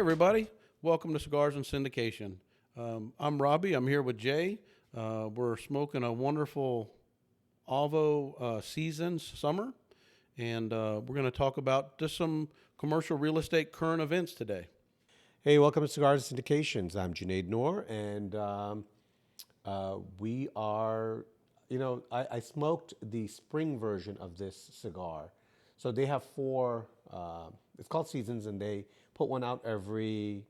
everybody. Welcome to Cigars and Syndication. I'm Robbie. I'm here with Jay. We're smoking a wonderful Avo Seasons Summer, and we're going to talk about just some commercial real estate current events today. Hey, welcome to Cigars and Syndications. I'm Junaid Noor, and we are, I smoked the spring version of this cigar. So they have four, it's called Seasons, and they put one out every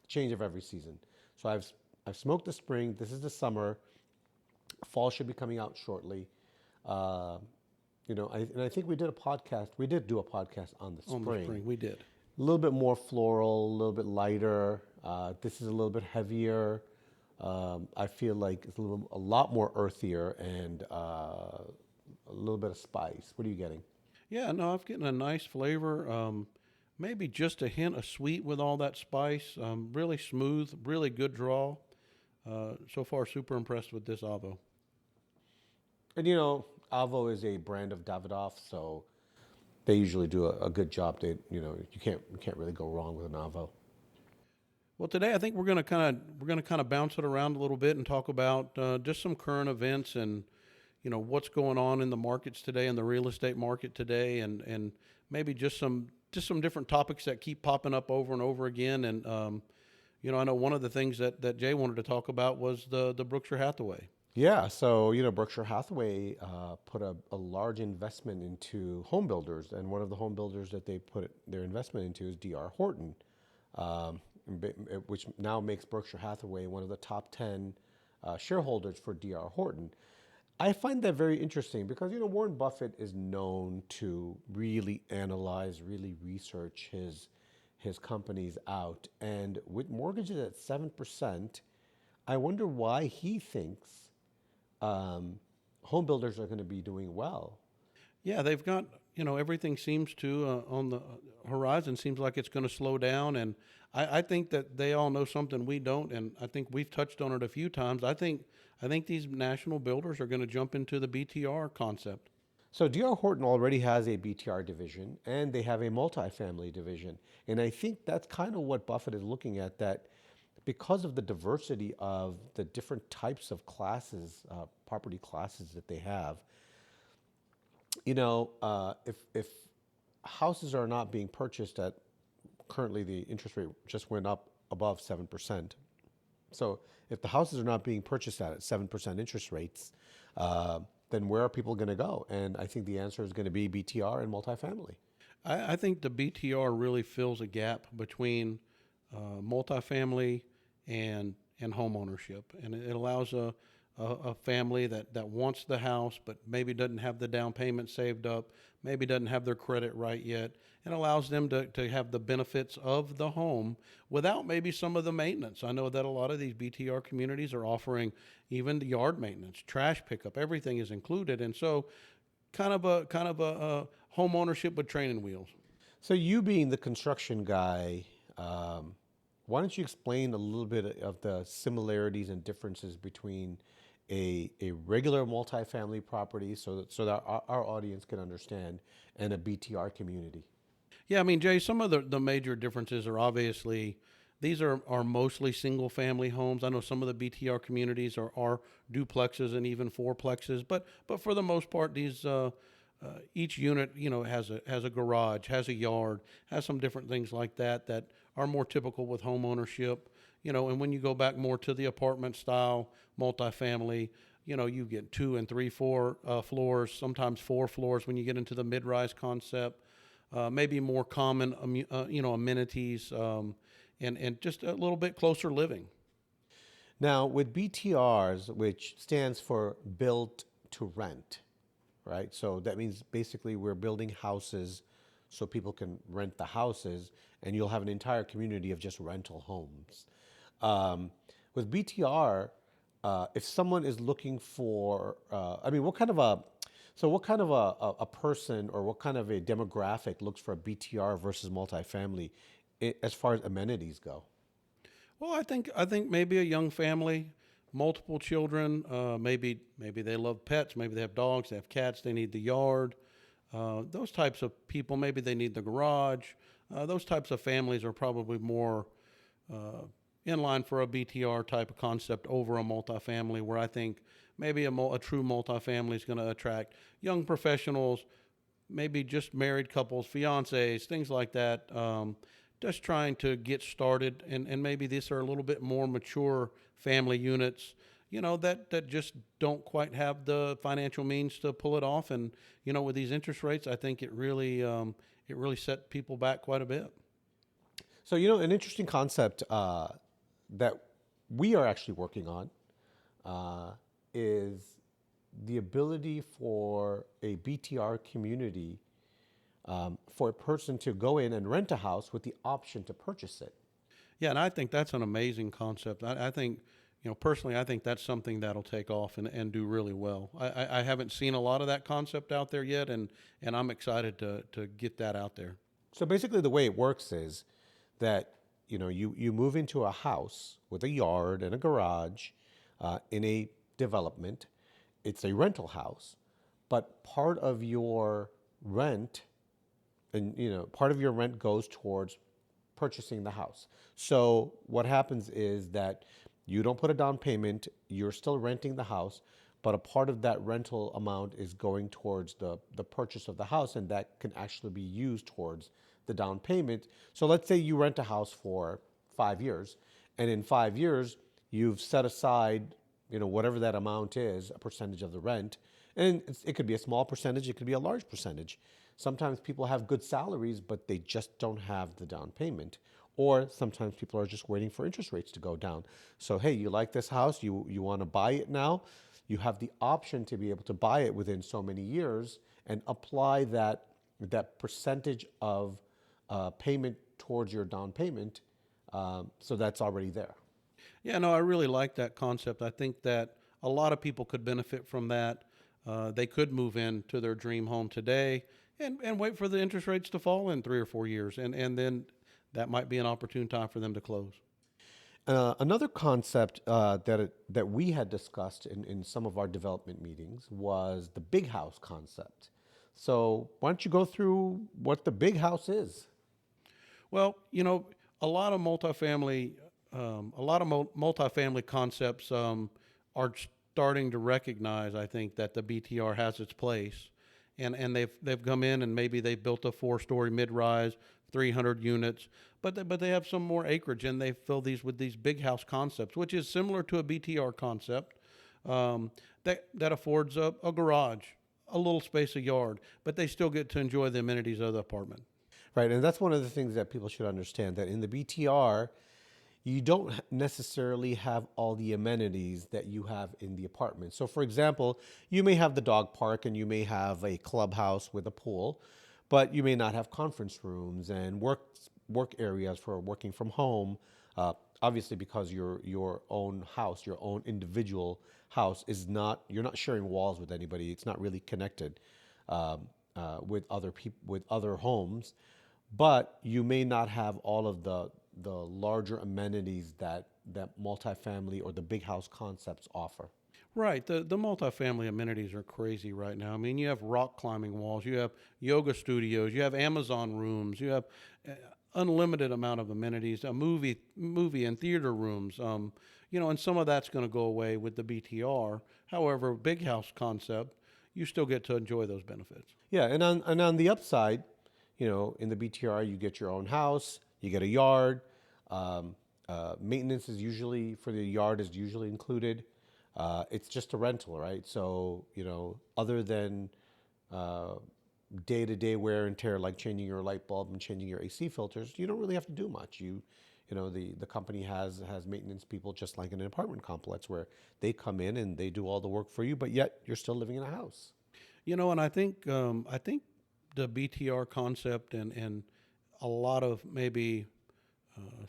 change of every season. So I've smoked the spring. This is the summer. Fall should be coming out shortly. I think we did a podcast. We did do a podcast on the spring. On the spring, we did. A little bit more floral, a little bit lighter. This is a little bit heavier. I feel like it's a lot more earthier and a little bit of spice. What are you getting? Yeah, no, I'm getting a nice flavor. Maybe just a hint of sweet with all that spice. Really smooth, really good draw. So far, super impressed with this Avo. And Avo is a brand of Davidoff, so they usually do a good job. You can't really go wrong with an Avo. Well, today I think we're going to kind of bounce it around a little bit and talk about just some current events and what's going on in the markets today, in the real estate market today, and maybe just some different topics that keep popping up over and over again. And I know one of the things that Jay wanted to talk about was the Berkshire Hathaway. Yeah, so Berkshire Hathaway put a large investment into home builders, and one of the home builders that they put their investment into is D.R. Horton, which now makes Berkshire Hathaway one of the top 10 shareholders for D.R. Horton. I find that very interesting because Warren Buffett is known to really analyze, really research his companies out, and with mortgages at 7%, I wonder why he thinks home builders are going to be doing well. Yeah, they've got, everything seems to, on the horizon, seems like it's going to slow down. And I think that they all know something we don't. And I think we've touched on it a few times. I think these national builders are going to jump into the BTR concept. So D.R. Horton already has a BTR division, and they have a multifamily division. And I think that's kind of what Buffett is looking at, that because of the diversity of the different types of classes, property classes that they have, if houses are not being purchased at, currently the interest rate just went up above 7%. So if the houses are not being purchased at 7% interest rates, then where are people going to go? And I think the answer is going to be BTR and multifamily. I think the BTR really fills a gap between multifamily and home ownership, and it allows a family that wants the house but maybe doesn't have the down payment saved up, maybe doesn't have their credit right yet, and allows them to have the benefits of the home without maybe some of the maintenance. I know that a lot of these BTR communities are offering even the yard maintenance, trash pickup, everything is included, and so kind of a home ownership with training wheels. So you being the construction guy, why don't you explain a little bit of the similarities and differences between a regular multifamily property so that our audience can understand, and a BTR community? Yeah, I mean, Jay, some of the major differences are obviously these are mostly single family homes. I know some of the BTR communities are duplexes and even fourplexes, but for the most part, these each unit has a garage, has a yard, has some different things like that are more typical with home ownership. And when you go back more to the apartment style multifamily, you get 2 and 3, 4 floors, sometimes 4 floors when you get into the mid-rise concept. Maybe more common, amenities, and just a little bit closer living. Now, with BTRs, which stands for built to rent, right? So that means basically we're building houses so people can rent the houses, and you'll have an entire community of just rental homes. With BTR, if someone is looking for, what kind of a person or what kind of a demographic looks for a BTR versus multifamily as far as amenities go? Well, I think maybe a young family, multiple children, maybe they love pets, maybe they have dogs, they have cats, they need the yard. Those types of people, maybe they need the garage. Those types of families are probably more in line for a BTR type of concept over a multifamily, where I think maybe a true multifamily is going to attract young professionals, maybe just married couples, fiancés, things like that. Just trying to get started, and maybe these are a little bit more mature family units, that just don't quite have the financial means to pull it off. And with these interest rates, I think it really set people back quite a bit. So, an interesting concept that we are actually working on is the ability for a BTR community for a person to go in and rent a house with the option to purchase it. Yeah, and I think that's an amazing concept. I think, personally, I think that's something that'll take off and do really well. I haven't seen a lot of that concept out there yet, and I'm excited to get that out there. So basically, the way it works is that you move into a house with a yard and a garage in a development. It's a rental house, but part of your rent goes towards purchasing the house. So what happens is that you don't put a down payment, you're still renting the house, but a part of that rental amount is going towards the purchase of the house, and that can actually be used towards the down payment. So let's say you rent a house for 5 years, and in 5 years you've set aside, whatever that amount is, a percentage of the rent, and it could be a small percentage, it could be a large percentage. Sometimes people have good salaries, but they just don't have the down payment. Or sometimes people are just waiting for interest rates to go down. So, hey, you like this house, you want to buy it now, you have the option to be able to buy it within so many years and apply that percentage of payment towards your down payment. So that's already there. Yeah, no, I really like that concept. I think that a lot of people could benefit from that. They could move into their dream home today and wait for the interest rates to fall in 3 or 4 years, and then that might be an opportune time for them to close. Another concept that we had discussed in some of our development meetings was the big house concept. So why don't you go through what the big house is? Well, a lot of multifamily, multifamily concepts are starting to recognize, I think, that the BTR has its place, and they've come in and maybe they built a 4-story mid-rise, 300 units, but they have some more acreage, and they fill these with these big house concepts, which is similar to a BTR concept, that affords a garage, a little space, a yard, but they still get to enjoy the amenities of the apartment. Right, and that's one of the things that people should understand, that in the BTR, you don't necessarily have all the amenities that you have in the apartment. So, for example, you may have the dog park and you may have a clubhouse with a pool, but you may not have conference rooms and work areas for working from home. Obviously, because your own house, your own individual house is not, you're not sharing walls with anybody. It's not really connected with other people, with other homes, but you may not have all of the larger amenities that multifamily or the big house concepts offer. Right. The multifamily amenities are crazy right now. I mean, you have rock climbing walls, you have yoga studios, you have Amazon rooms, you have unlimited amount of amenities, a movie and theater rooms. And some of that's going to go away with the BTR. However, big house concept, you still get to enjoy those benefits. Yeah, and on the upside, in the BTR, you get your own house, you get a yard. Maintenance is usually for the yard is usually included. It's just a rental, right? So, other than day-to-day wear and tear, like changing your light bulb and changing your AC filters, you don't really have to do much. The company has maintenance people, just like in an apartment complex, where they come in and they do all the work for you, but yet you're still living in a house. And I think the BTR concept and a lot of maybe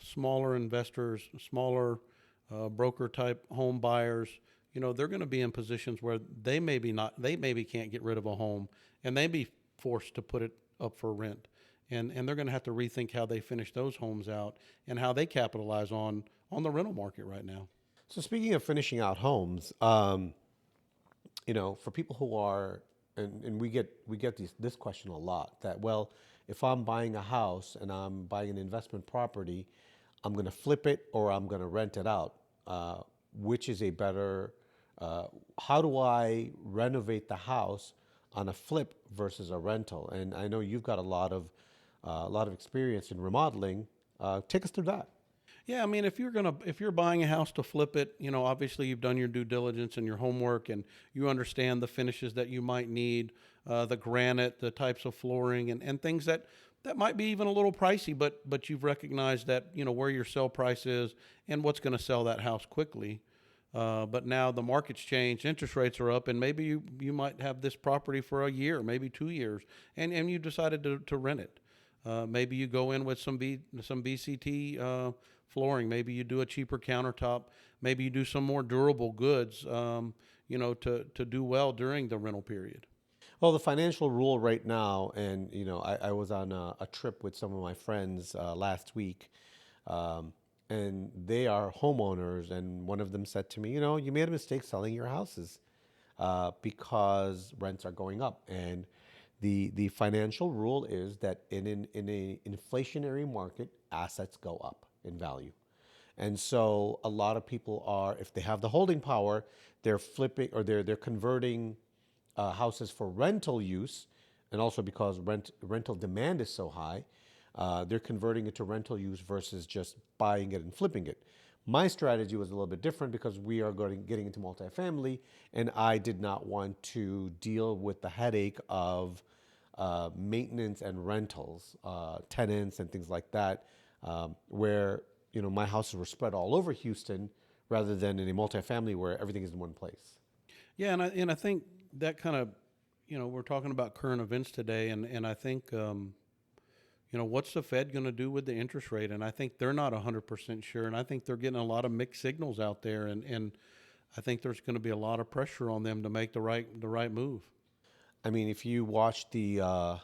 smaller investors, smaller broker type home buyers, they're going to be in positions where they maybe can't get rid of a home, and they be forced to put it up for rent, and they're going to have to rethink how they finish those homes out and how they capitalize on the rental market right now. So speaking of finishing out homes, for people who are, and we get this question a lot, that, well, if I'm buying a house and I'm buying an investment property, I'm going to flip it or I'm going to rent it out. Which is a better, how do I renovate the house on a flip versus a rental? And I know you've got a lot of experience in remodeling. Take us through that. Yeah, I mean, if you're buying a house to flip it, obviously you've done your due diligence and your homework, and you understand the finishes that you might need, the granite, the types of flooring, and things that might be even a little pricey, but you've recognized that where your sell price is and what's going to sell that house quickly. But now the market's changed, interest rates are up, and maybe you might have this property for a year, maybe 2 years, and you decided to rent it. Maybe you go in with some BCT flooring. Maybe you do a cheaper countertop. Maybe you do some more durable goods, to do well during the rental period. Well, the financial rule right now, and I was on a trip with some of my friends last week, um, and they are homeowners, and one of them said to me, you made a mistake selling your houses because rents are going up, and the financial rule is that in a inflationary market, assets go up in value. And so a lot of people are, if they have the holding power, they're flipping or they're converting houses for rental use, and also because rental demand is so high, they're converting it to rental use versus just buying it and flipping it. My strategy was a little bit different because we are getting into multifamily, and I did not want to deal with the headache of maintenance and rentals, tenants and things like that, where my houses were spread all over Houston rather than in a multifamily where everything is in one place. Yeah, and I think that kind of, we're talking about current events today, and I think, what's the Fed going to do with the interest rate? And I think they're not 100% sure, and I think they're getting a lot of mixed signals out there, and I think there's going to be a lot of pressure on them to make the right move. I mean, if you watch the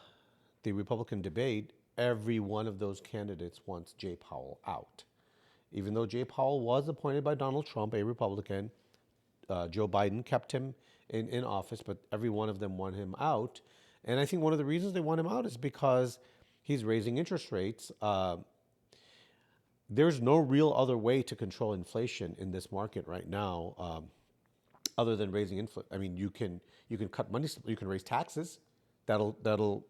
Republican debate, every one of those candidates wants Jay Powell out. Even though Jay Powell was appointed by Donald Trump, a Republican, Joe Biden kept him in office, but every one of them want him out. And I think one of the reasons they want him out is because he's raising interest rates. There's no real other way to control inflation in this market right now, other than raising inflation. I mean, you can cut money, you can raise taxes. That'll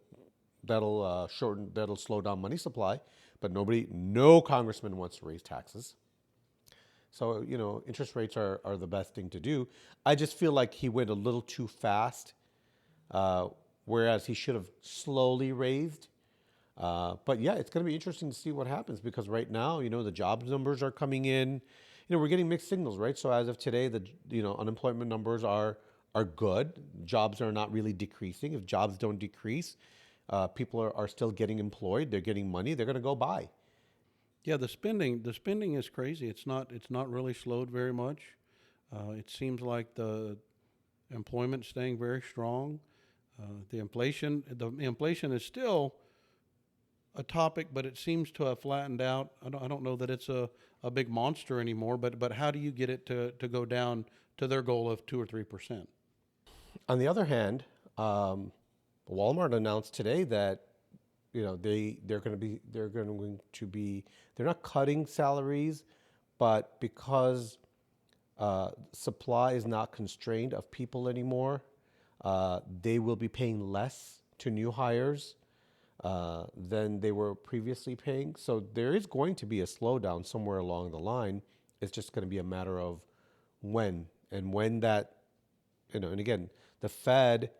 slow down money supply. But no congressman wants to raise taxes. So, interest rates are the best thing to do. I just feel like he went a little too fast, whereas he should have slowly raised. But yeah, it's going to be interesting to see what happens because right now, the jobs numbers are coming in. We're getting mixed signals, right? So as of today, the unemployment numbers are good. Jobs are not really decreasing. If jobs don't decrease, people are still getting employed. They're getting money. They're going to go buy. Yeah, the spending is crazy. It's not really slowed very much. It seems like the employment staying very strong. The inflation is still a topic, but it seems to have flattened out. I don't know that it's a big monster anymore, but how do you get it to go down to their goal of 2 or 3%? On the other hand, Walmart announced today that they're not cutting salaries, but because supply is not constrained of people anymore, they will be paying less to new hires than they were previously paying. So there is going to be a slowdown somewhere along the line. It's just going to be a matter of when and when that, and again, the Fed,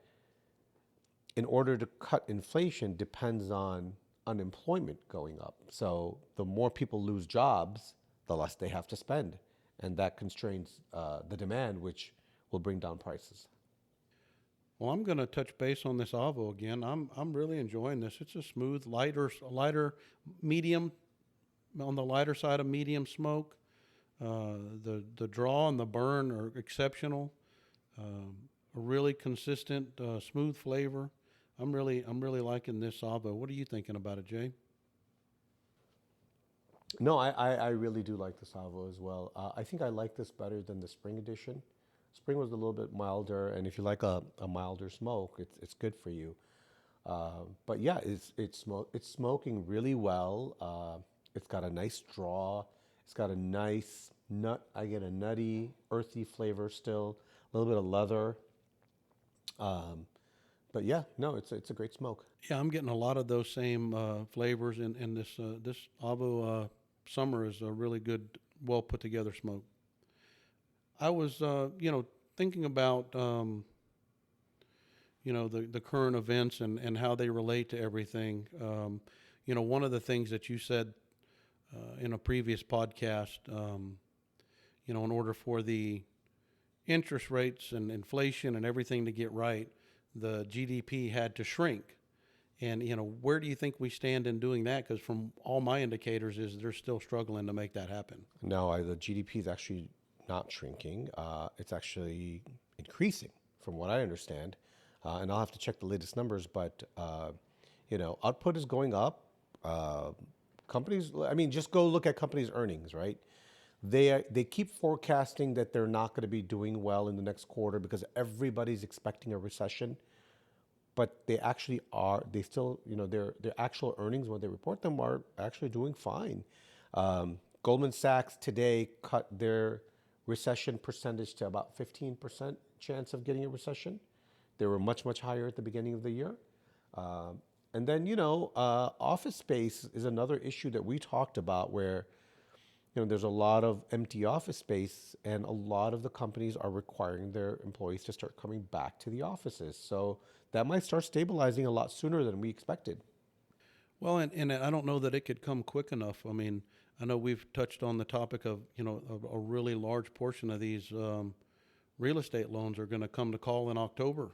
in order to cut inflation, depends on unemployment going up. So the more people lose jobs, the less they have to spend. And that constrains the demand, which will bring down prices. Well, I'm going to touch base on this Avo again. I'm really enjoying this. It's a smooth, lighter, medium, on the lighter side of medium smoke. The draw and the burn are exceptional. A really consistent, smooth flavor. I'm really liking this Avo. What are you thinking about it, Jay? No, I really do like the Savo as well. I think I like this better than the Spring Edition. Spring was a little bit milder, and if you like a milder smoke, it's good for you. But yeah, it's smoking really well. It's got a nice draw. It's got a nice nut. I get a nutty, earthy flavor still. A little bit of leather. But yeah, no, it's a great smoke. Yeah, I'm getting a lot of those same flavors, and this Avo Summer is a really good, well put together smoke. I was, thinking about, the current events and how they relate to everything. One of the things that you said in a previous podcast, in order for the interest rates and inflation and everything to get right, the GDP had to shrink. And, where do you think we stand in doing that? Because from all my indicators is they're still struggling to make that happen. No, the GDP is actually not shrinking. It's actually increasing, from what I understand. And I'll have to check the latest numbers, but output is going up. Companies, I mean, just go look at companies' earnings, right? They keep forecasting that they're not going to be doing well in the next quarter because everybody's expecting a recession. But they actually are. They still, their actual earnings when they report them are actually doing fine. Goldman Sachs today cut their recession percentage to about 15% chance of getting a recession. They were much, much higher at the beginning of the year. And then, office space is another issue that we talked about where, there's a lot of empty office space and a lot of the companies are requiring their employees to start coming back to the offices. So that might start stabilizing a lot sooner than we expected. Well, and I don't know that it could come quick enough. I mean, I know we've touched on the topic of, a really large portion of these real estate loans are going to come to call in October.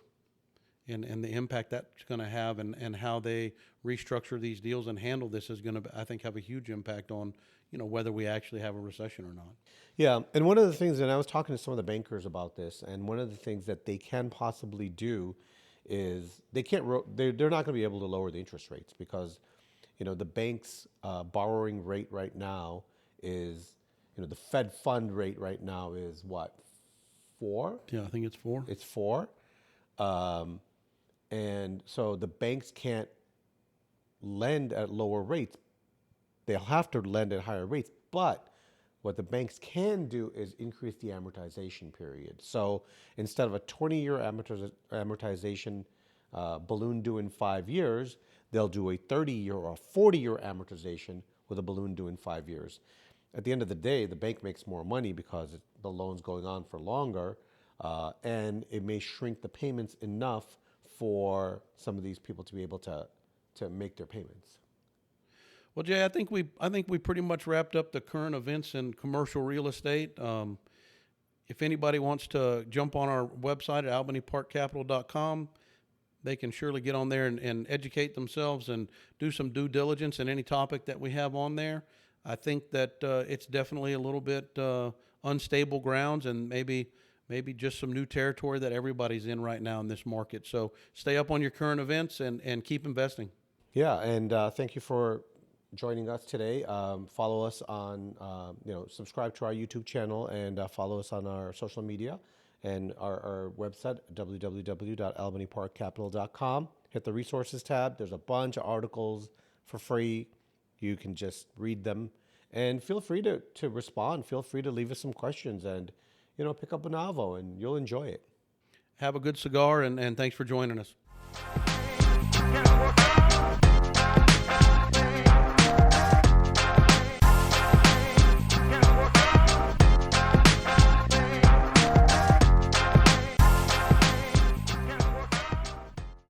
And the impact that's going to have and how they restructure these deals and handle this is going to, I think, have a huge impact on, whether we actually have a recession or not. Yeah, and one of the things, and I was talking to some of the bankers about this, and one of the things that they can possibly do is they're not going to be able to lower the interest rates because, the bank's borrowing rate right now is, the Fed fund rate right now is what, 4? Yeah, I think it's 4. It's 4. And so the banks can't lend at lower rates. They'll have to lend at higher rates. But what the banks can do is increase the amortization period. So instead of a 20-year amortization balloon due in 5 years, they'll do a 30-year or a 40-year amortization with a balloon due in 5 years. At the end of the day, the bank makes more money because the loan's going on for longer, and it may shrink the payments enough for some of these people to be able to make their payments. Well, Jay, I think we pretty much wrapped up the current events in commercial real estate. If anybody wants to jump on our website at albanyparkcapital.com, they can surely get on there and educate themselves and do some due diligence in any topic that we have on there. I think that it's definitely a little bit unstable grounds and maybe just some new territory that everybody's in right now in this market. So stay up on your current events and keep investing. Yeah, and thank you for joining us today. Follow us on, subscribe to our YouTube channel and follow us on our social media and our website, www.albanyparkcapital.com. Hit the resources tab. There's a bunch of articles for free. You can just read them and feel free to respond. Feel free to leave us some questions and pick up an Avo and you'll enjoy it. Have a good cigar and thanks for joining us.